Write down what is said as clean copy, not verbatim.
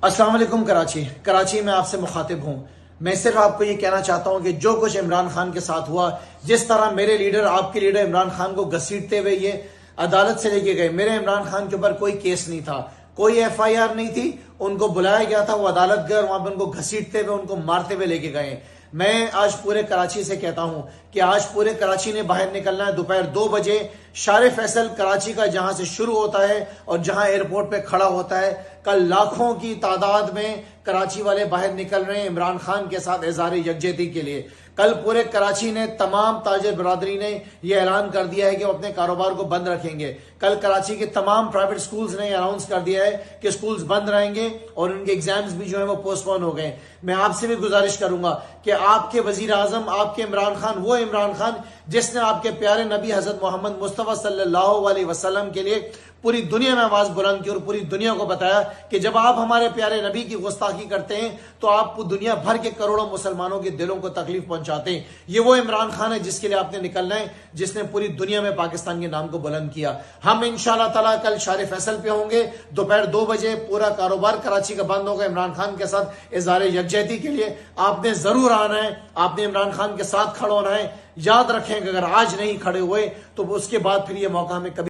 السلام علیکم کراچی میں آپ سے مخاطب ہوں۔ میں صرف آپ کو یہ کہنا چاہتا ہوں کہ جو کچھ عمران خان کے ساتھ ہوا، جس طرح میرے لیڈر، آپ کے لیڈر عمران خان کو گھسیٹتے ہوئے یہ عدالت سے لے کے گئے، میرے عمران خان کے اوپر کوئی کیس نہیں تھا، کوئی ایف آئی آر نہیں تھی، ان کو بلایا گیا تھا، وہ عدالت گئے اور وہاں پہ ان کو گھسیٹتے ہوئے، ان کو مارتے ہوئے لے کے گئے۔ میں آج پورے کراچی سے کہتا ہوں کہ آج پورے کراچی نے باہر نکلنا ہے دوپہر 2 بجے۔ شار فیصل کراچی کا جہاں سے شروع ہوتا ہے اور جہاں ایئرپورٹ پہ کھڑا ہوتا ہے، کل لاکھوں کی تعداد میں کراچی والے باہر نکل رہے ہیں عمران خان کے ساتھ اظہار یکجہتی کے لیے۔ کل پورے کراچی نے، تمام تاجر برادری نے یہ اعلان کر دیا ہے کہ وہ اپنے کاروبار کو بند رکھیں گے۔ کل کراچی کے تمام پرائیویٹ سکولز نے اناؤنس کر دیا ہے کہ سکولز بند رہیں گے اور ان کے ایگزامز بھی جو ہیں وہ پوسٹ پون ہو گئے۔ میں آپ سے بھی گزارش کروں گا کہ آپ کے وزیر اعظم، آپ کے عمران خان، وہ عمران خان جس نے آپ کے پیارے نبی حضرت محمد مصطفیٰ صلی اللہ علیہ وسلم کے لیے پوری دنیا میں آواز بلند کی اور پوری دنیا کو بتایا کہ جب آپ ہمارے پیارے نبی کی گستاخی کرتے ہیں تو آپ دنیا بھر کے کروڑوں مسلمانوں کے دلوں کو تکلیف پہنچاتے ہیں۔ یہ وہ عمران خان ہے جس کے لیے آپ نے نکلنا ہے، جس نے پوری دنیا میں پاکستان کے نام کو بلند کیا۔ ہم انشاءاللہ تعالیٰ کل شار فیصل پہ ہوں گے دوپہر 2 بجے۔ پورا کاروبار کراچی کا بند ہوگا عمران خان کے ساتھ اظہار یکجہتی کے لیے۔ آپ نے ضرور آنا ہے، آپ نے عمران خان کے ساتھ کھڑا ہونا ہے۔ یاد رکھیں کہ اگر آج نہیں کھڑے ہوئے تو اس کے بعد پھر یہ موقع ہمیں کبھی